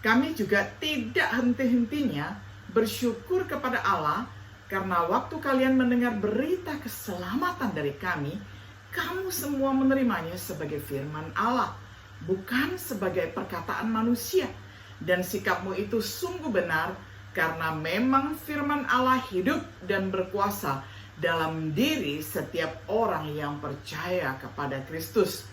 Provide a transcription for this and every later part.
Kami juga tidak henti-hentinya bersyukur kepada Allah karena waktu kalian mendengar berita keselamatan dari kami, kamu semua menerimanya sebagai firman Allah, bukan sebagai perkataan manusia. Dan sikapmu itu sungguh benar karena memang firman Allah hidup dan berkuasa dalam diri setiap orang yang percaya kepada Kristus.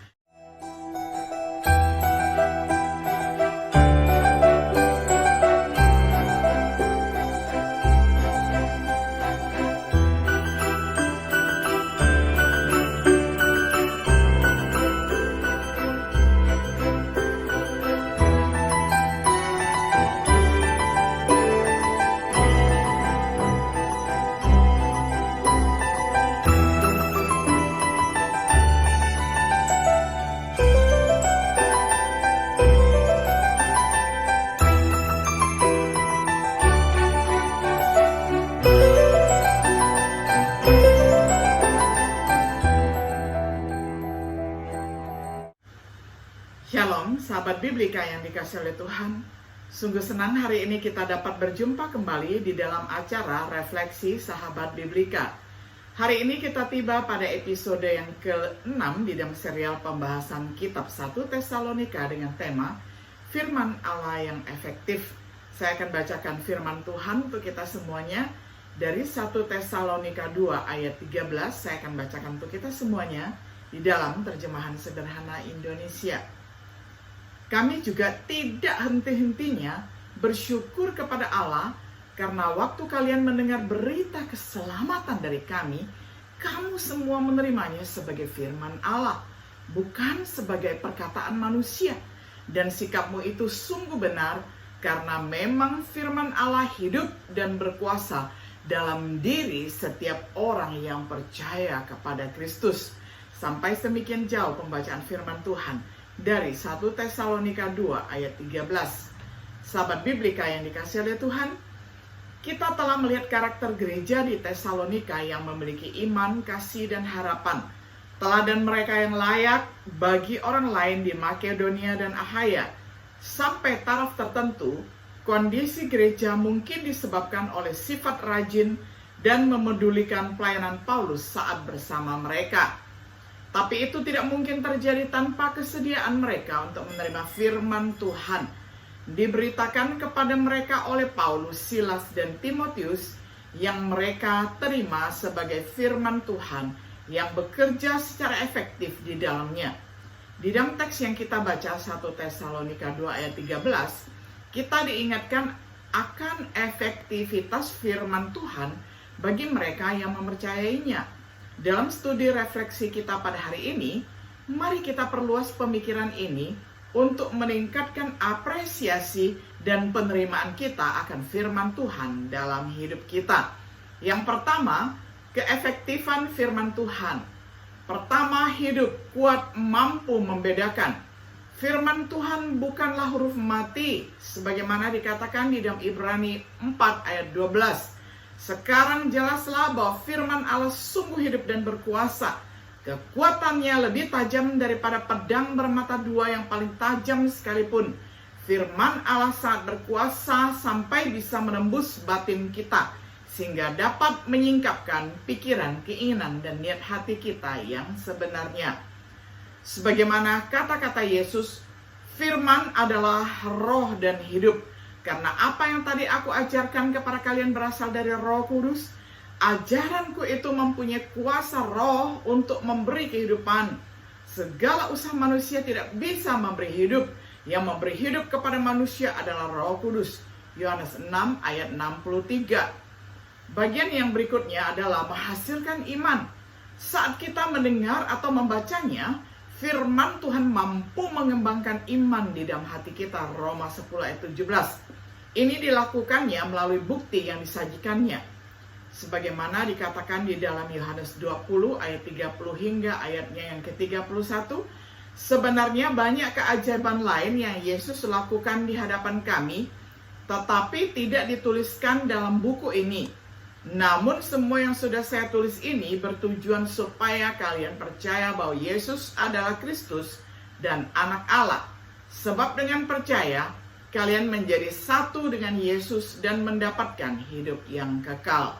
Shalom, sahabat Biblika yang dikasihi oleh Tuhan. Sungguh senang hari ini kita dapat berjumpa kembali di dalam acara Refleksi Sahabat Biblika. Hari ini kita tiba pada episode yang ke-6 di dalam serial pembahasan kitab 1 Tesalonika dengan tema Firman Allah yang Efektif. Saya akan bacakan firman Tuhan untuk kita semuanya dari 1 Tesalonika 2 ayat 13. Saya akan bacakan untuk kita semuanya di dalam terjemahan sederhana Indonesia. Kami juga tidak henti-hentinya bersyukur kepada Allah karena waktu kalian mendengar berita keselamatan dari kami, kamu semua menerimanya sebagai firman Allah, bukan sebagai perkataan manusia. Dan sikapmu itu sungguh benar karena memang firman Allah hidup dan berkuasa dalam diri setiap orang yang percaya kepada Kristus. Sampai semikian jauh pembacaan firman Tuhan dari 1 Tesalonika 2 ayat 13. Sahabat Biblika yang dikasihi oleh Tuhan, kita telah melihat karakter gereja di Tesalonika yang memiliki iman, kasih, dan harapan. Teladan mereka yang layak bagi orang lain di Makedonia dan Akhaya. Sampai taraf tertentu, kondisi gereja mungkin disebabkan oleh sifat rajin dan memedulikan pelayanan Paulus saat bersama mereka. Tapi itu tidak mungkin terjadi tanpa kesediaan mereka untuk menerima firman Tuhan. Diberitakan kepada mereka oleh Paulus, Silas, dan Timotius yang mereka terima sebagai firman Tuhan yang bekerja secara efektif di dalamnya. Di dalam teks yang kita baca 1 Tesalonika 2 ayat 13, kita diingatkan akan efektivitas firman Tuhan bagi mereka yang mempercayainya. Dalam studi refleksi kita pada hari ini, mari kita perluas pemikiran ini untuk meningkatkan apresiasi dan penerimaan kita akan firman Tuhan dalam hidup kita. Yang pertama, keefektifan firman Tuhan. Pertama, hidup kuat mampu membedakan. Firman Tuhan bukanlah huruf mati, sebagaimana dikatakan di dalam Ibrani 4 ayat 12. Sekarang jelaslah bahwa firman Allah sungguh hidup dan berkuasa. Kekuatannya lebih tajam daripada pedang bermata dua yang paling tajam sekalipun. Firman Allah sangat berkuasa sampai bisa menembus batin kita, sehingga dapat menyingkapkan pikiran, keinginan, dan niat hati kita yang sebenarnya. Sebagaimana kata-kata Yesus, firman adalah roh dan hidup. Karena apa yang tadi aku ajarkan kepada kalian berasal dari Roh Kudus, ajaranku itu mempunyai kuasa roh untuk memberi kehidupan. Segala usaha manusia tidak bisa memberi hidup. Yang memberi hidup kepada manusia adalah Roh Kudus. Yohanes 6 ayat 63. Bagian yang berikutnya adalah menghasilkan iman. Saat kita mendengar atau membacanya, firman Tuhan mampu mengembangkan iman di dalam hati kita. Roma 10 ayat 17. Ini dilakukannya melalui bukti yang disajikannya. Sebagaimana dikatakan di dalam Yohanes 20 ayat 30 hingga ayatnya yang ke-31. Sebenarnya banyak keajaiban lain yang Yesus lakukan di hadapan kami, tetapi tidak dituliskan dalam buku ini. Namun semua yang sudah saya tulis ini bertujuan supaya kalian percaya bahwa Yesus adalah Kristus dan Anak Allah. Sebab dengan percaya, kalian menjadi satu dengan Yesus dan mendapatkan hidup yang kekal.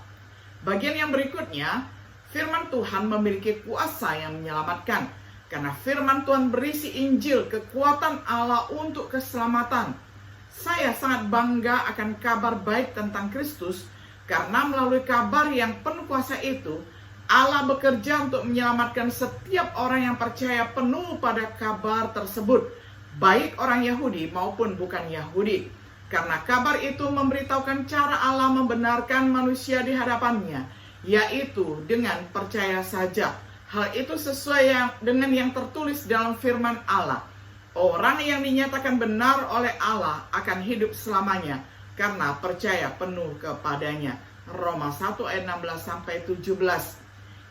Bagian yang berikutnya, firman Tuhan memiliki kuasa yang menyelamatkan. Karena firman Tuhan berisi Injil, kekuatan Allah untuk keselamatan. Saya sangat bangga akan kabar baik tentang Kristus, karena melalui kabar yang penuh kuasa itu, Allah bekerja untuk menyelamatkan setiap orang yang percaya penuh pada kabar tersebut, baik orang Yahudi maupun bukan Yahudi. Karena kabar itu memberitahukan cara Allah membenarkan manusia di hadapannya, yaitu dengan percaya saja. Hal itu sesuai dengan yang tertulis dalam firman Allah. Orang yang dinyatakan benar oleh Allah akan hidup selamanya karena percaya penuh kepadanya. Roma 1 ayat 16-17.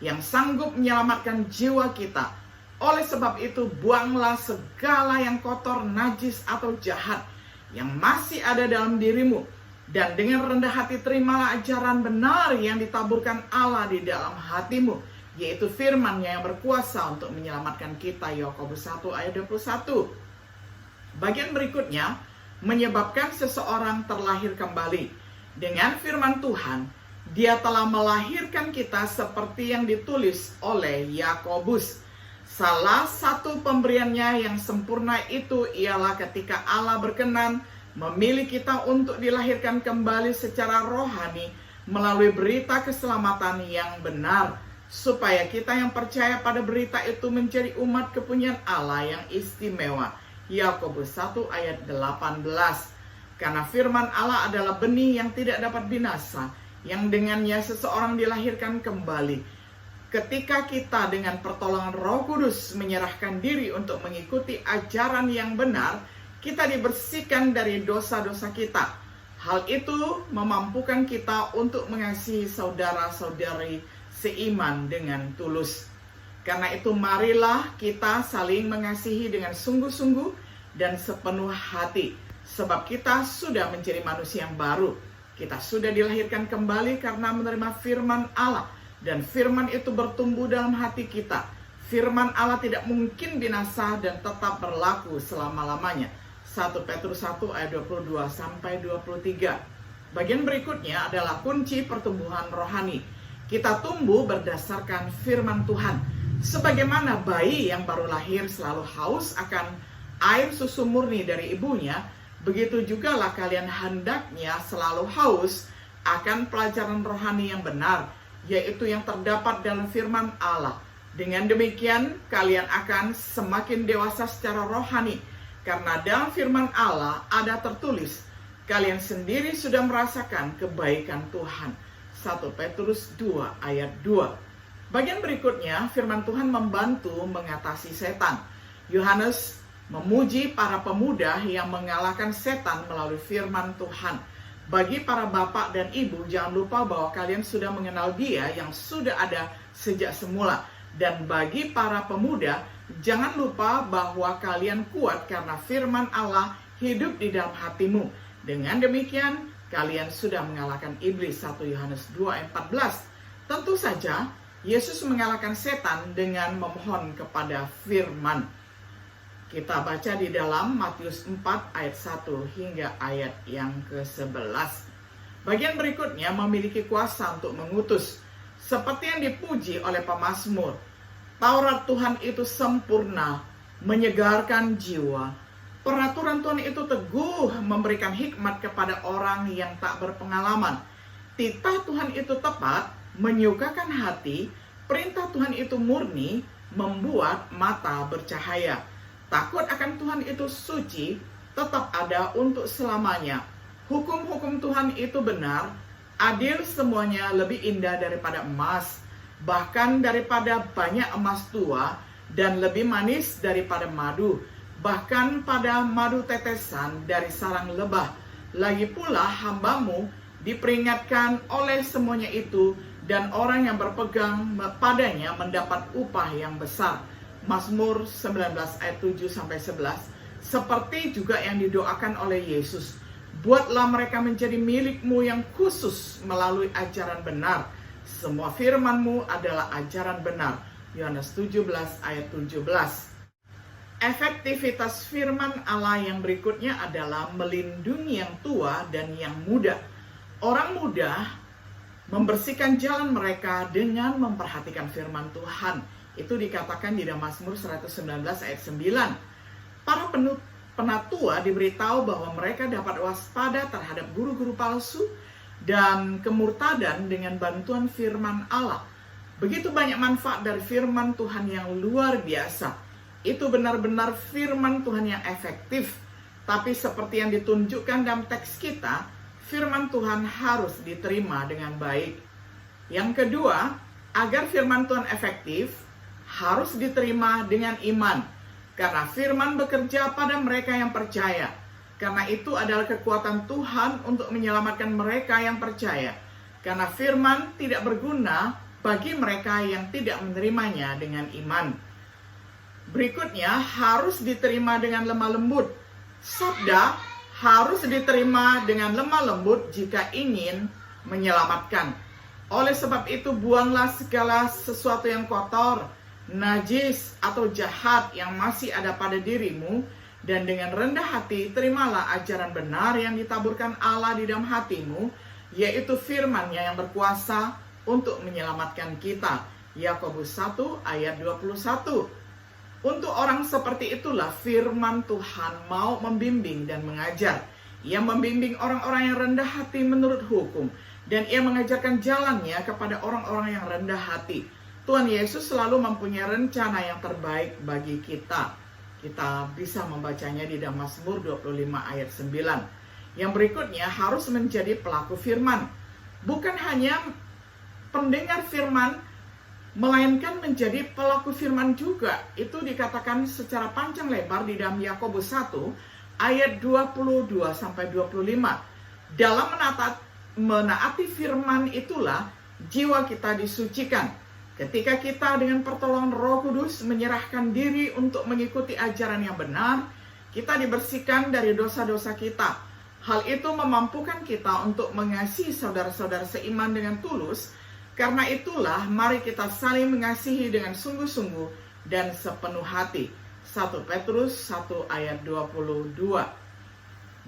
Yang sanggup menyelamatkan jiwa kita. Oleh sebab itu buanglah segala yang kotor, najis atau jahat yang masih ada dalam dirimu. Dan dengan rendah hati terimalah ajaran benar yang ditaburkan Allah di dalam hatimu, yaitu firman-Nya yang berkuasa untuk menyelamatkan kita. Yakobus 1 ayat 21. Bagian berikutnya, menyebabkan seseorang terlahir kembali. Dengan firman Tuhan, Dia telah melahirkan kita seperti yang ditulis oleh Yakobus. Salah satu pemberiannya yang sempurna itu ialah ketika Allah berkenan memilih kita untuk dilahirkan kembali secara rohani melalui berita keselamatan yang benar, supaya kita yang percaya pada berita itu menjadi umat kepunyaan Allah yang istimewa. Yakobus 1 ayat 18. Karena firman Allah adalah benih yang tidak dapat binasa, yang dengannya seseorang dilahirkan kembali. Ketika kita dengan pertolongan Roh Kudus menyerahkan diri untuk mengikuti ajaran yang benar, kita dibersihkan dari dosa-dosa kita. Hal itu memampukan kita untuk mengasihi saudara-saudari seiman dengan tulus. Karena itu marilah kita saling mengasihi dengan sungguh-sungguh dan sepenuh hati. Sebab kita sudah menjadi manusia yang baru. Kita sudah dilahirkan kembali karena menerima firman Allah. Dan firman itu bertumbuh dalam hati kita. Firman Allah tidak mungkin binasa dan tetap berlaku selama-lamanya. 1 Petrus 1 ayat 22-23. Bagian berikutnya adalah kunci pertumbuhan rohani. Kita tumbuh berdasarkan firman Tuhan. Sebagaimana bayi yang baru lahir selalu haus akan air susu murni dari ibunya, begitu jugalah kalian hendaknya selalu haus akan pelajaran rohani yang benar, yaitu yang terdapat dalam firman Allah. Dengan demikian kalian akan semakin dewasa secara rohani, karena dalam firman Allah ada tertulis, kalian sendiri sudah merasakan kebaikan Tuhan. 1 Petrus 2 ayat 2. Bagian berikutnya, firman Tuhan membantu mengatasi setan. Yohanes memuji para pemuda yang mengalahkan setan melalui firman Tuhan. Bagi para bapak dan ibu, jangan lupa bahwa kalian sudah mengenal Dia yang sudah ada sejak semula. Dan bagi para pemuda, jangan lupa bahwa kalian kuat karena firman Allah hidup di dalam hatimu. Dengan demikian, kalian sudah mengalahkan iblis. 1 Yohanes 2 ayat 14. Tentu saja, Yesus mengalahkan setan dengan memohon kepada firman. Kita baca di dalam Matius 4 ayat 1 hingga ayat yang ke-11. Bagian berikutnya memiliki kuasa untuk mengutus. Seperti yang dipuji oleh pemazmur, Taurat Tuhan itu sempurna, menyegarkan jiwa. Peraturan Tuhan itu teguh, memberikan hikmat kepada orang yang tak berpengalaman. Titah Tuhan itu tepat, menyukakan hati. Perintah Tuhan itu murni, membuat mata bercahaya. Takut akan Tuhan itu suci, tetap ada untuk selamanya. Hukum-hukum Tuhan itu benar, adil, semuanya lebih indah daripada emas, bahkan daripada banyak emas tua, dan lebih manis daripada madu, bahkan pada madu tetesan dari sarang lebah. Lagi pula hambamu diperingatkan oleh semuanya itu, dan orang yang berpegang padanya mendapat upah yang besar. Mazmur 19 ayat 7-11. Seperti juga yang didoakan oleh Yesus, buatlah mereka menjadi milikmu yang khusus melalui ajaran benar. Semua firman-Mu adalah ajaran benar. Yohanes 17 ayat 17. Efektivitas firman Allah yang berikutnya adalah melindungi yang tua dan yang muda. Orang muda membersihkan jalan mereka dengan memperhatikan firman Tuhan. Itu dikatakan di dalam Mazmur 119 ayat 9. Para penatua diberitahu bahwa mereka dapat waspada terhadap guru-guru palsu dan kemurtadan dengan bantuan firman Allah. Begitu banyak manfaat dari firman Tuhan yang luar biasa. Itu benar-benar firman Tuhan yang efektif. Tapi seperti yang ditunjukkan dalam teks kita, firman Tuhan harus diterima dengan baik. Yang kedua, agar firman Tuhan efektif, harus diterima dengan iman. Karena firman bekerja pada mereka yang percaya. Karena itu adalah kekuatan Tuhan untuk menyelamatkan mereka yang percaya. Karena firman tidak berguna bagi mereka yang tidak menerimanya dengan iman. Berikutnya, harus diterima dengan lemah lembut. Sabda harus diterima dengan lemah lembut jika ingin menyelamatkan. Oleh sebab itu, buanglah segala sesuatu yang kotor, najis, atau jahat yang masih ada pada dirimu, dan dengan rendah hati terimalah ajaran benar yang ditaburkan Allah di dalam hatimu, yaitu firman-Nya yang berkuasa untuk menyelamatkan kita. Yakobus 1 ayat 21. Untuk orang seperti itulah firman Tuhan mau membimbing dan mengajar. Ia membimbing orang-orang yang rendah hati menurut hukum, dan ia mengajarkan jalannya kepada orang-orang yang rendah hati. Tuhan Yesus selalu mempunyai rencana yang terbaik bagi kita. Kita bisa membacanya di dalam Mazmur 25 ayat 9. Yang berikutnya, harus menjadi pelaku firman. Bukan hanya pendengar firman, melainkan menjadi pelaku firman juga. Itu dikatakan secara panjang lebar di dalam Yakobus 1 ayat 22 sampai 25. Dalam menaati firman itulah jiwa kita disucikan. Ketika kita dengan pertolongan Roh Kudus menyerahkan diri untuk mengikuti ajaran yang benar, kita dibersihkan dari dosa-dosa kita. Hal itu memampukan kita untuk mengasihi saudara-saudara seiman dengan tulus. Karena itulah, mari kita saling mengasihi dengan sungguh-sungguh dan sepenuh hati. 1 Petrus 1 ayat 22.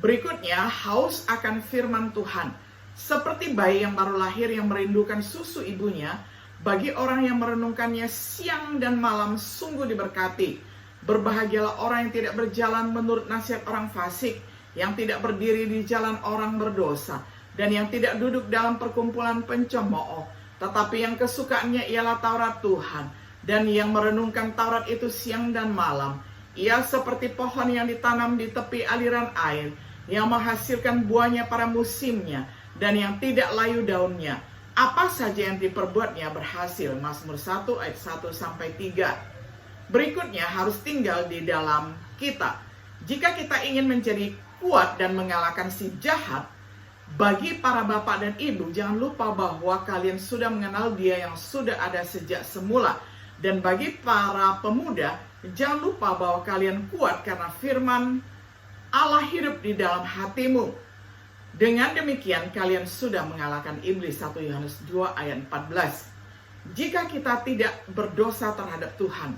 Berikutnya, haus akan firman Tuhan. Seperti bayi yang baru lahir yang merindukan susu ibunya, bagi orang yang merenungkannya siang dan malam sungguh diberkati. Berbahagialah orang yang tidak berjalan menurut nasihat orang fasik, yang tidak berdiri di jalan orang berdosa, dan yang tidak duduk dalam perkumpulan pencemooh. Tetapi yang kesukaannya ialah Taurat Tuhan, dan yang merenungkan Taurat itu siang dan malam. Ia seperti pohon yang ditanam di tepi aliran air, yang menghasilkan buahnya pada musimnya, dan yang tidak layu daunnya. Apa saja yang diperbuatnya berhasil. Mazmur 1 ayat 1 sampai 3. Berikutnya, harus tinggal di dalam kita. Jika kita ingin menjadi kuat dan mengalahkan si jahat, bagi para bapak dan ibu, jangan lupa bahwa kalian sudah mengenal Dia yang sudah ada sejak semula. Dan bagi para pemuda, jangan lupa bahwa kalian kuat karena firman Allah hidup di dalam hatimu. Dengan demikian, kalian sudah mengalahkan iblis. 1 Yohanes 2 ayat 14. Jika kita tidak berdosa terhadap Tuhan,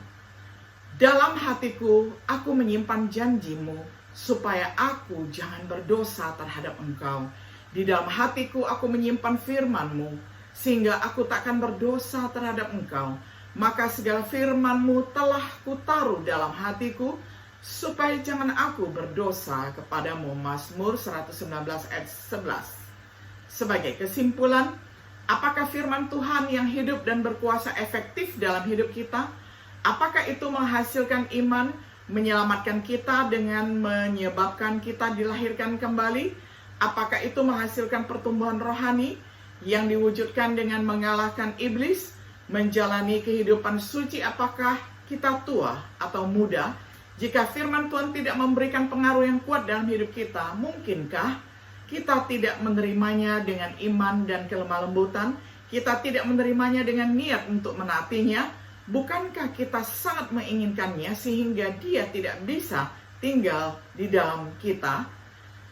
dalam hatiku aku menyimpan janjimu, supaya aku jangan berdosa terhadap engkau. Di dalam hatiku aku menyimpan firman-Mu, sehingga aku takkan berdosa terhadap engkau. Maka segala firman-Mu telah kutaruh dalam hatiku, supaya jangan aku berdosa kepadamu. Mazmur 119 ayat 11. Sebagai kesimpulan, apakah firman Tuhan yang hidup dan berkuasa efektif dalam hidup kita? Apakah itu menghasilkan iman, menyelamatkan kita dengan menyebabkan kita dilahirkan kembali? Apakah itu menghasilkan pertumbuhan rohani yang diwujudkan dengan mengalahkan iblis, menjalani kehidupan suci? Apakah kita tua atau muda? Jika firman Tuhan tidak memberikan pengaruh yang kuat dalam hidup kita, mungkinkah kita tidak menerimanya dengan iman dan kelemah lembutan? Kita tidak menerimanya dengan niat untuk menaatinya? Bukankah kita sangat menginginkannya sehingga Dia tidak bisa tinggal di dalam kita?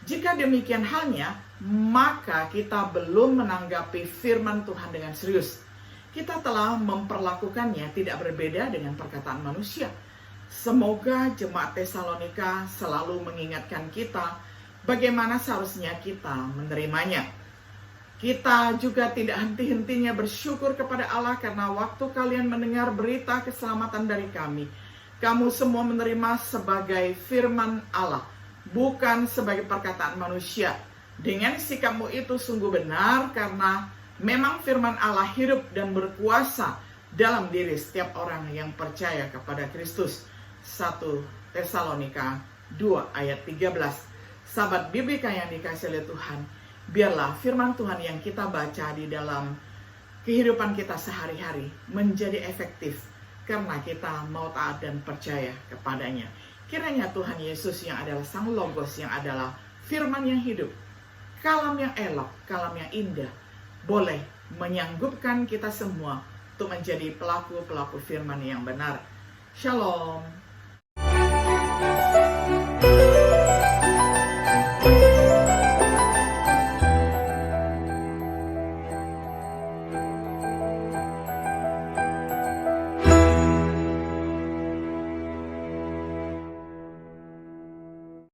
Jika demikian halnya, maka kita belum menanggapi firman Tuhan dengan serius. Kita telah memperlakukannya tidak berbeda dengan perkataan manusia. Semoga jemaat Tesalonika selalu mengingatkan kita bagaimana seharusnya kita menerimanya. Kita juga tidak henti-hentinya bersyukur kepada Allah karena waktu kalian mendengar berita keselamatan dari kami, kamu semua menerima sebagai firman Allah, bukan sebagai perkataan manusia. Dengan sikapmu itu sungguh benar karena memang firman Allah hidup dan berkuasa dalam diri setiap orang yang percaya kepada Kristus. 1 Tesalonika 2 ayat 13. Sahabat Biblika yang dikasihi oleh Tuhan, biarlah firman Tuhan yang kita baca di dalam kehidupan kita sehari-hari menjadi efektif karena kita mau taat dan percaya kepadanya. Kiranya Tuhan Yesus yang adalah Sang Logos, yang adalah firman yang hidup, kalam yang elok, kalam yang indah, boleh menyanggupkan kita semua untuk menjadi pelaku-pelaku firman yang benar. Shalom.